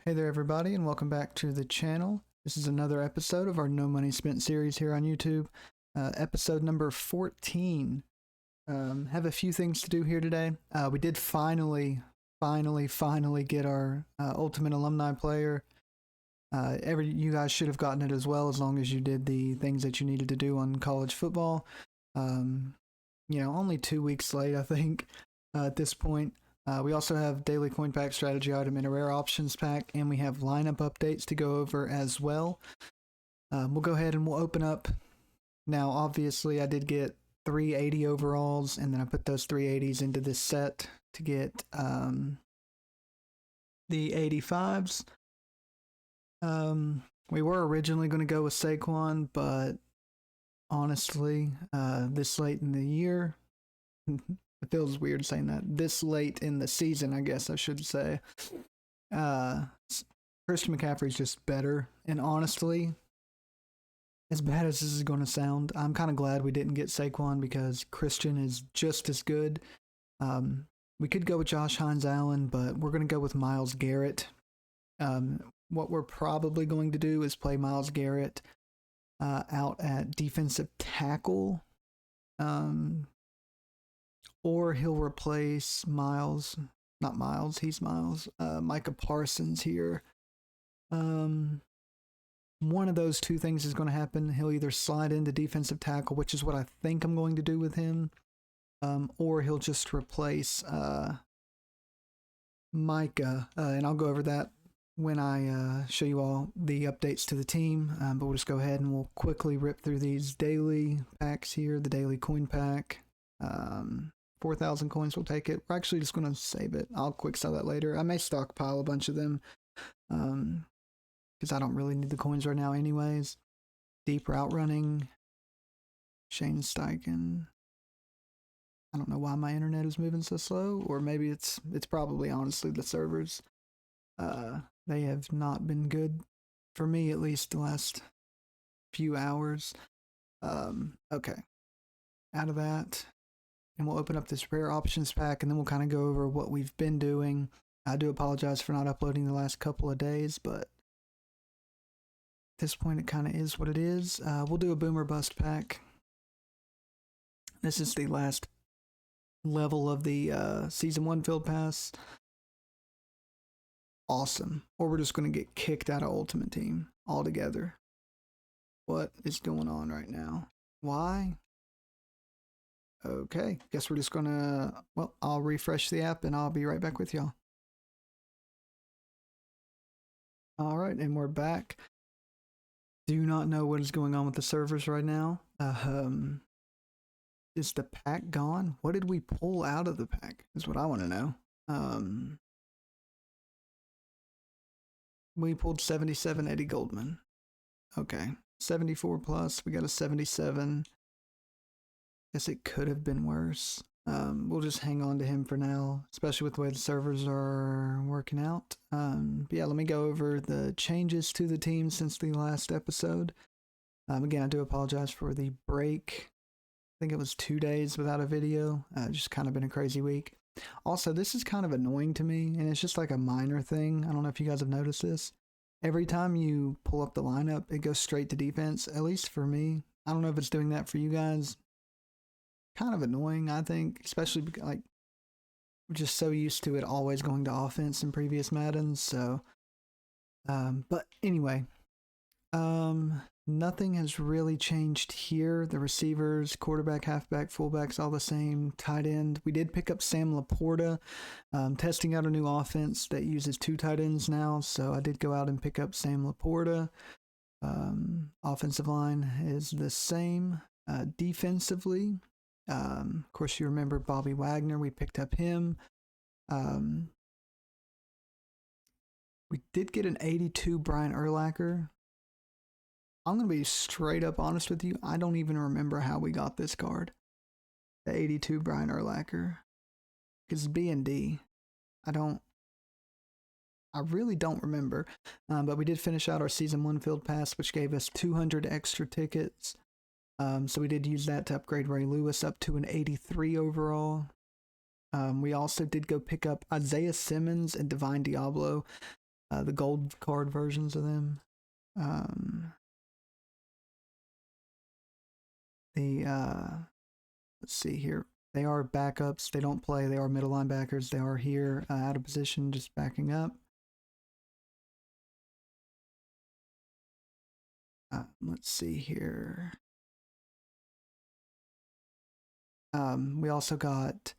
Hey there, everybody, and welcome back to the channel. This is another episode of our No Money Spent series here on YouTube, episode number 14. Have a few things to do here today. We did finally get our Ultimate Alumni player. You guys should have gotten it as well, as long as you did the things that you needed to do on college football. Only 2 weeks late, I think, at this point. We also have daily coin pack strategy item and a rare options pack, and we have lineup updates to go over as well. We'll go ahead and we'll open up. Now, obviously, I did get 380 overalls, and then I put those 380s into this set to get the 85s. We were originally going to go with Saquon, but honestly, this late in the year, it feels weird saying that. This late in the season, I guess I should say. Christian McCaffrey's just better. And honestly, as bad as this is going to sound, I'm kind of glad we didn't get Saquon because Christian is just as good. We could go with Josh Hines-Allen, but we're going to go with Myles Garrett. What we're probably going to do is play Myles Garrett out at defensive tackle. Or he'll replace Micah Parsons here. One of those two things is going to happen. He'll either slide into defensive tackle, which is what I think I'm going to do with him, or he'll just replace Micah, and I'll go over that when I show you all the updates to the team, but we'll just go ahead and we'll quickly rip through these daily packs here, the daily coin pack. 4,000 coins, we'll take it. We're actually just going to save it. I'll quick sell that later. I may stockpile a bunch of them because I don't really need the coins right now anyways. Deep route running. Shane Steichen. I don't know why my internet is moving so slow, or maybe it's probably honestly the servers. They have not been good for me, at least the last few hours. Okay. Out of that. And we'll open up this rare options pack, and then we'll kind of go over what we've been doing. I do apologize for not uploading the last couple of days, but at this point it kind of is what it is. We'll do a boomer bust pack. This is the last level of the Season 1 Field Pass. Awesome. Or we're just going to get kicked out of Ultimate Team altogether. What is going on right now? Why? Okay, guess we're just gonna, I'll refresh the app and I'll be right back with y'all. All right, and we're back. Do not know what is going on with the servers right now. Is the pack gone? What did we pull out of the pack is what I want to know. We pulled 77 Eddie Goldman. Okay, 74 plus, we got a 77. Guess it could have been worse. We'll just hang on to him for now, especially with the way the servers are working out. But yeah, let me go over the changes to the team since the last episode. Again, I do apologize for the break. I think it was 2 days without a video. Just kind of been a crazy week. Also, this is kind of annoying to me, and it's just like a minor thing. I don't know if you guys have noticed this. Every time you pull up the lineup, it goes straight to defense, at least for me. I don't know if it's doing that for you guys. Kind of annoying, I think, especially because, like, we're just so used to it always going to offense in previous Maddens. So, but anyway, nothing has really changed here. The receivers, quarterback, halfback, fullback's all the same. Tight end, we did pick up Sam Laporta, testing out a new offense that uses 2 tight ends now. So I did go out and pick up Sam Laporta. Offensive line is the same. Defensively. Of course, you remember Bobby Wagner. We picked up him. We did get an 82 Brian Urlacher. I'm going to be straight up honest with you. I don't even remember how we got this card. The 82 Brian Urlacher. Because B&D. I really don't remember. But we did finish out our Season 1 Field Pass, which gave us 200 extra tickets. So we did use that to upgrade Ray Lewis up to an 83 overall. We also did go pick up Isaiah Simmons and Divine Diablo. the gold card versions of them. Um, let's see here. They are backups. They don't play. They are middle linebackers. They are here out of position, just backing up. Let's see here. We also got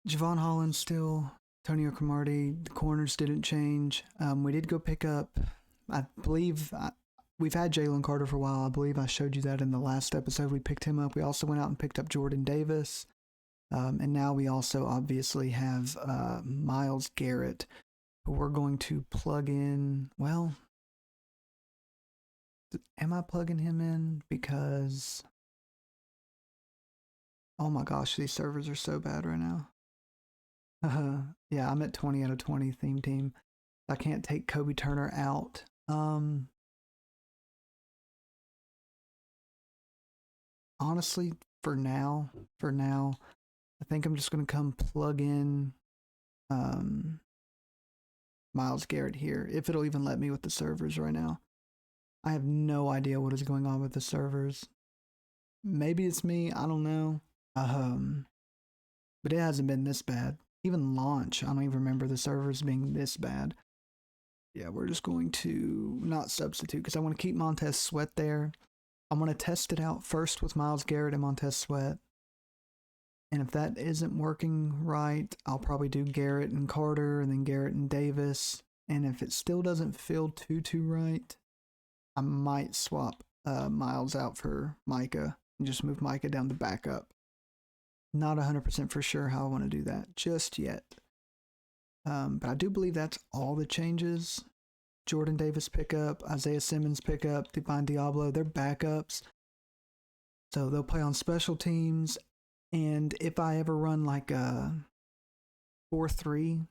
Javon Holland still, Antonio Cromartie. The corners didn't change. We did go pick up, I believe, we've had Jalen Carter for a while. I believe I showed you that in the last episode. We picked him up. We also went out and picked up Jordan Davis. And now we also obviously have Myles Garrett. But we're going to plug in, well, am I plugging him in? Because, oh my gosh, these servers are so bad right now. Yeah, I'm at 20 out of 20 theme team. I can't take Kobe Turner out. Honestly, for now, I think I'm just going to come plug in Myles Garrett here, if it'll even let me with the servers right now. I have no idea what is going on with the servers. Maybe it's me, I don't know. But it hasn't been this bad. Even launch, I don't even remember the servers being this bad. Yeah, we're just going to not substitute because I want to keep Montez Sweat there. I'm going to test it out first with Myles Garrett and Montez Sweat. And if that isn't working right, I'll probably do Garrett and Carter and then Garrett and Davis. And if it still doesn't feel too right, I might swap Myles out for Micah and just move Micah down to backup. Not 100% for sure how I want to do that just yet. But I do believe that's all the changes. Jordan Davis pickup, Isaiah Simmons pickup, Divine Diablo, they're backups. So they'll play on special teams. And if I ever run like a 4-3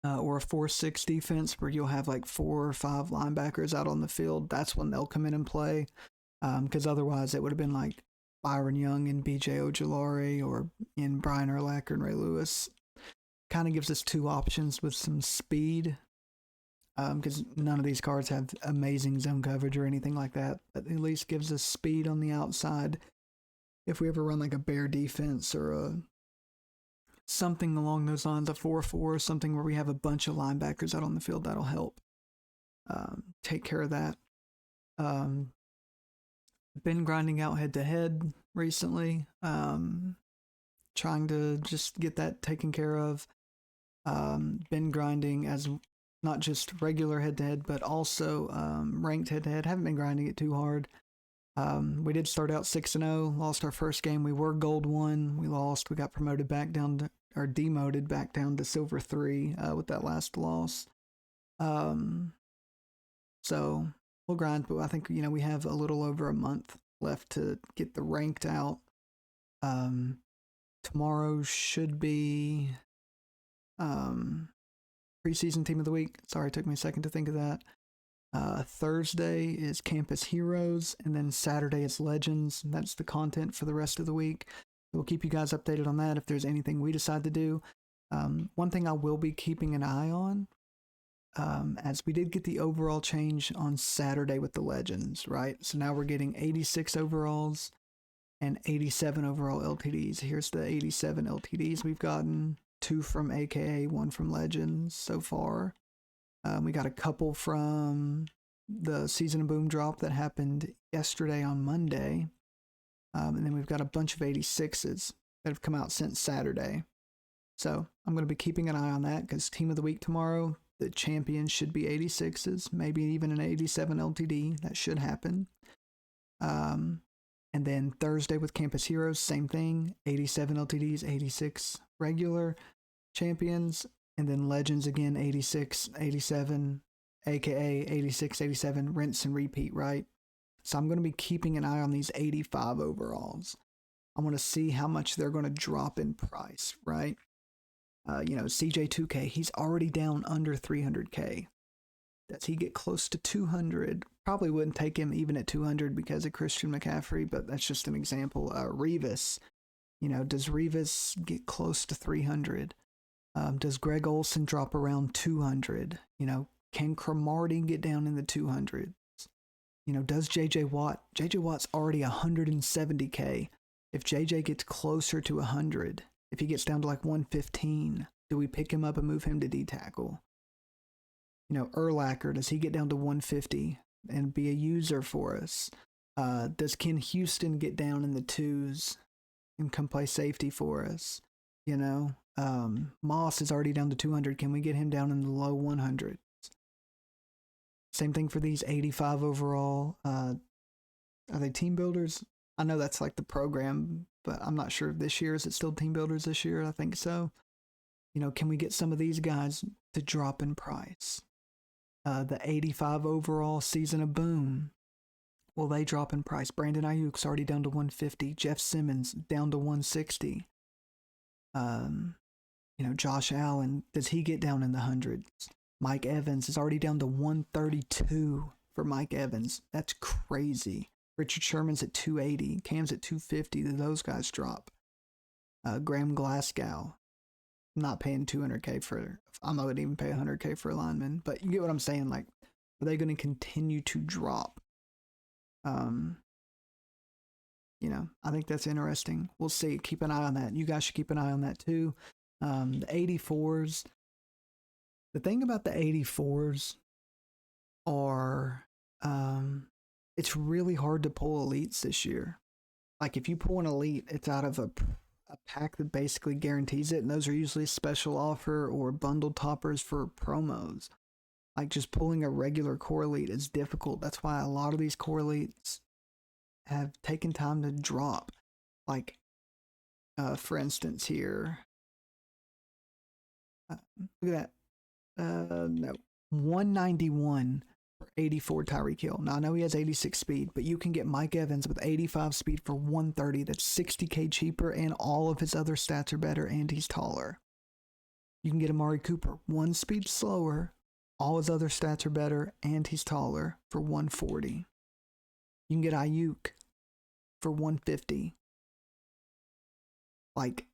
or a 4-6 defense where you'll have like 4 or 5 linebackers out on the field, that's when they'll come in and play. Because otherwise it would have been like Byron Young and BJ Ojulari or in Brian Urlacher and Ray Lewis. Kind of gives us 2 options with some speed. Because none of these cards have amazing zone coverage or anything like that. But at least gives us speed on the outside. If we ever run like a bear defense or something along those lines, a 4-4, something where we have a bunch of linebackers out on the field, that'll help take care of that. Been grinding out head-to-head recently, trying to just get that taken care of. Been grinding as not just regular head-to-head, but also ranked head-to-head. Haven't been grinding it too hard. We did start out 6-0, lost our first game. We were gold 1. We lost. We got promoted back down to, or demoted back down to silver 3 with that last loss. So we'll grind, but I think, we have a little over a month left to get the ranked out. Tomorrow should be preseason team of the week. Sorry, it took me a second to think of that. Thursday is Campus Heroes, and then Saturday is Legends. That's the content for the rest of the week. We'll keep you guys updated on that if there's anything we decide to do. One thing I will be keeping an eye on, as we did get the overall change on Saturday with the Legends, right? So now we're getting 86 overalls and 87 overall LTDs. Here's the 87 LTDs we've gotten. 2 from AKA, 1 from Legends so far. We got a couple from the Season of Boom drop that happened yesterday on Monday. And then we've got a bunch of 86s that have come out since Saturday. So I'm going to be keeping an eye on that because Team of the Week tomorrow, the champion should be 86s, maybe even an 87 LTD. That should happen. And then Thursday with Campus Heroes, same thing. 87 LTDs, 86 regular champions. And then Legends again, 86, 87, aka 86, 87, rinse and repeat, right? So I'm going to be keeping an eye on these 85 overalls. I want to see how much they're going to drop in price, right? CJ2K, he's already down under 300K. Does he get close to 200? Probably wouldn't take him even at 200 because of Christian McCaffrey, but that's just an example. Revis, does Revis get close to 300? Does Greg Olson drop around 200? You know, can Cromartie get down in the 200s? You know, does JJ Watt? JJ Watt's already 170K. If JJ gets closer to 100, if he gets down to like 115, do we pick him up and move him to D tackle? You know, Urlacher, does he get down to 150 and be a user for us? Does Ken Houston get down in the twos and come play safety for us? You know, Moss is already down to 200. Can we get him down in the low 100s? Same thing for these 85 overall. Are they team builders? I know that's like the program, but I'm not sure if this year, is it still team builders this year? I think so. You know, can we get some of these guys to drop in price? The 85 overall Season of Boom, will they drop in price? Brandon Ayuk's already down to 150. Jeff Simmons down to 160. You know, Josh Allen, does he get down in the hundreds? Mike Evans is already down to 132 for Mike Evans. That's crazy. Richard Sherman's at 280. Cam's at 250. Do those guys drop? Graham Glasgow, I'm not paying 200K for. I'm not going to even pay 100K for a lineman. But you get what I'm saying. Like, are they going to continue to drop? You know, I think that's interesting. We'll see. Keep an eye on that. You guys should keep an eye on that too. The 84s. The thing about the 84s are, it's really hard to pull elites this year. Like, if you pull an elite, it's out of a pack that basically guarantees it, and those are usually special offer or bundle toppers for promos. Like, just pulling a regular core elite is difficult. That's why a lot of these core elites have taken time to drop. Like, for instance here, look at that. No, 191 for 84 Tyreek Hill. Now, I know he has 86 speed, but you can get Mike Evans with 85 speed for 130. That's 60K cheaper, and all of his other stats are better, and he's taller. You can get Amari Cooper, 1 speed slower, all his other stats are better, and he's taller for 140. You can get Ayuk for 150. Like,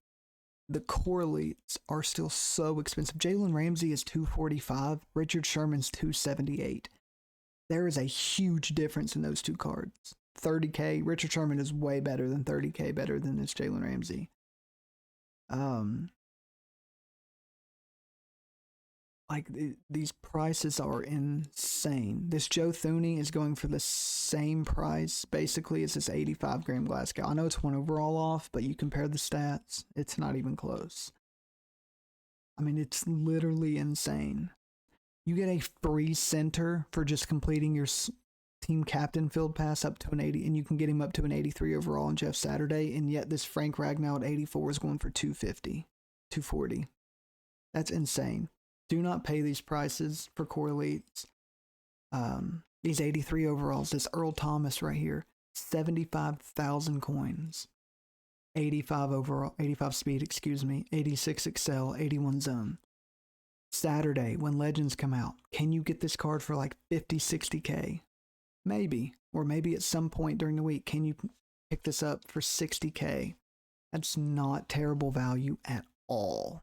the core elites are still so expensive. Jalen Ramsey is 245. Richard Sherman's 278. There is a huge difference in those two cards. 30K. Richard Sherman is way better than 30K better than this Jalen Ramsey. Like, these prices are insane. This Joe Thuney is going for the same price, basically, as this 85 Graham Glasgow. I know it's 1 overall off, but you compare the stats, it's not even close. I mean, it's literally insane. You get a free center for just completing your team captain field pass up to an 80, and you can get him up to an 83 overall on Jeff Saturday, and yet this Frank Ragnow at 84 is going for 250, 240. That's insane. Do not pay these prices for core elites. These 83 overalls, this Earl Thomas right here, 75,000 coins. 85 overall, 85 speed, 86 excel, 81 zone. Saturday, when Legends come out, can you get this card for like 50, 60K? Maybe. Or maybe at some point during the week, can you pick this up for 60K? That's not terrible value at all.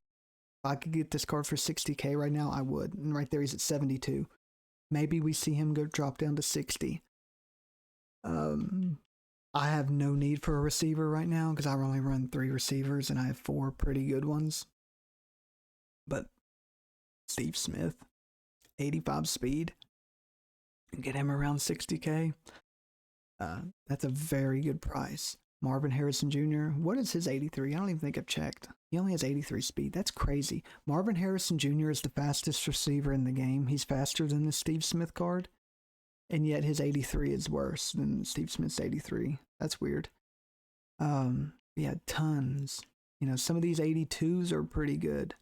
If I could get this card for 60K right now, I would. And right there, he's at 72. Maybe we see him go drop down to 60. I have no need for a receiver right now because I only run 3 receivers and I have 4 pretty good ones. But Steve Smith, 85 speed, get him around 60K. That's a very good price. Marvin Harrison Jr., what is his 83? I don't even think I've checked. He only has 83 speed. That's crazy. Marvin Harrison Jr. is the fastest receiver in the game. He's faster than the Steve Smith card, and yet his 83 is worse than Steve Smith's 83. That's weird. Yeah, tons. You know, some of these 82s are pretty good.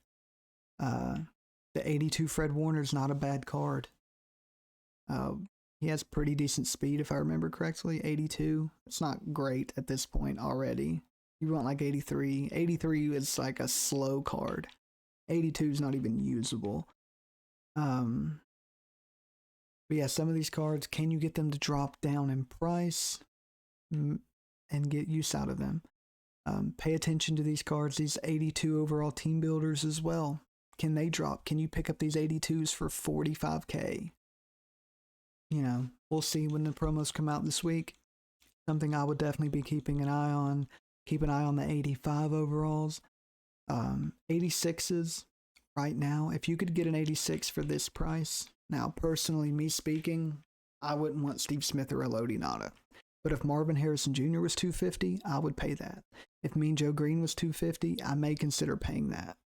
The 82 Fred Warner's not a bad card. He has pretty decent speed, if I remember correctly. 82. It's not great at this point already. You want like 83. 83 is like a slow card. 82 is not even usable. But yeah, some of these cards, can you get them to drop down in price and get use out of them? Pay attention to these cards, these 82 overall team builders as well. Can they drop? Can you pick up these 82s for 45K? You know, we'll see when the promos come out this week. Something I would definitely be keeping an eye on. Keep an eye on the 85 overalls. 86s right now. If you could get an 86 for this price, now personally, me speaking, I wouldn't want Steve Smith or Elodie Nada. But if Marvin Harrison Jr. was $250, I would pay that. If Mean Joe Green was $250, I may consider paying that.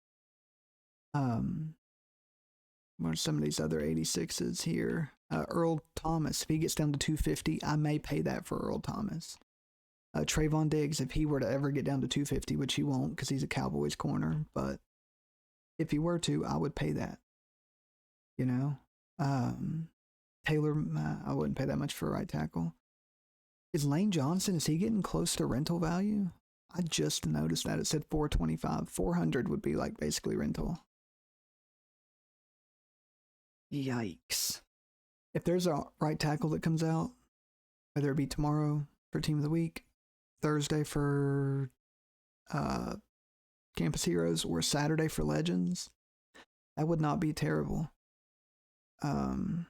What are some of these other 86s here? Earl Thomas, if he gets down to $250, I may pay that for Earl Thomas. Trayvon Diggs, if he were to ever get down to $250, which he won't because he's a Cowboys corner, but if he were to, I would pay that. You know? Taylor, I wouldn't pay that much for a right tackle. Is Lane Johnson, is he getting close to rental value? I just noticed that. It said 425. 400 would be like basically rental. Yikes. If there's a right tackle that comes out, whether it be tomorrow for Team of the Week, Thursday for Campus Heroes, or Saturday for Legends, that would not be terrible. Wouldn't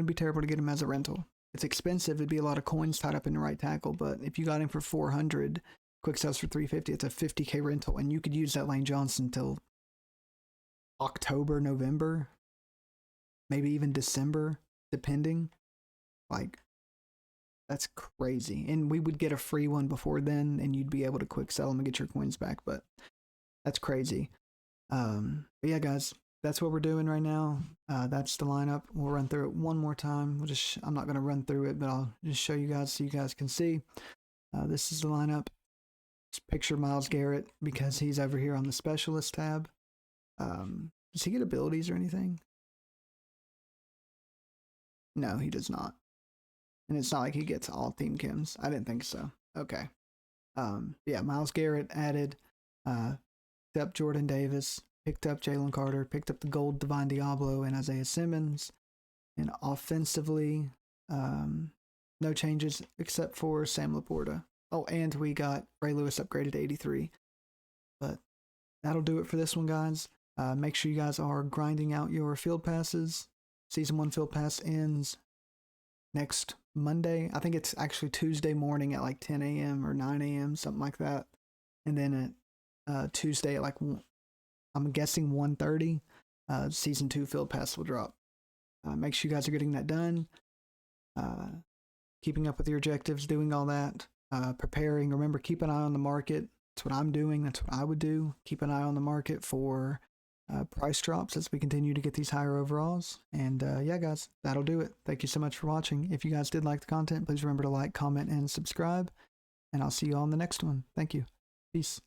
be terrible to get him as a rental. It's expensive. It'd be a lot of coins tied up in the right tackle, but if you got him for 400, quick sales for 350, it's a 50K rental, and you could use that Lane Johnson till October, November, maybe even December, depending. Like, that's crazy. And we would get a free one before then, and you'd be able to quick sell them and get your coins back, but that's crazy. But yeah, guys, that's what we're doing right now. That's the lineup. We'll run through it one more time. I'm not going to run through it, but I'll just show you guys so you guys can see. This is the lineup. Just picture Myles Garrett because he's over here on the specialist tab. Does he get abilities or anything? No, he does not. And it's not like he gets all team chems. I didn't think so. Okay. Yeah, Myles Garrett added. Picked up Jordan Davis. Picked up Jalen Carter. Picked up the gold Divine Diablo and Isaiah Simmons. And offensively, no changes except for Sam Laporta. Oh, and we got Ray Lewis upgraded to 83. But that'll do it for this one, guys. Make sure you guys are grinding out your field passes. Season 1 field pass ends next Monday. I think it's actually Tuesday morning at like 10 a.m. or 9 a.m., something like that. And then at Tuesday at like, I'm guessing 1:30, Season 2 field pass will drop. Make sure you guys are getting that done. Keeping up with your objectives, doing all that. Preparing. Remember, keep an eye on the market. That's what I'm doing. That's what I would do. Keep an eye on the market for price drops as we continue to get these higher overalls. And yeah, guys, that'll do it. Thank you so much for watching. If you guys did like the content, please remember to like, comment, and subscribe. And I'll see you all in the next one. Thank you. Peace.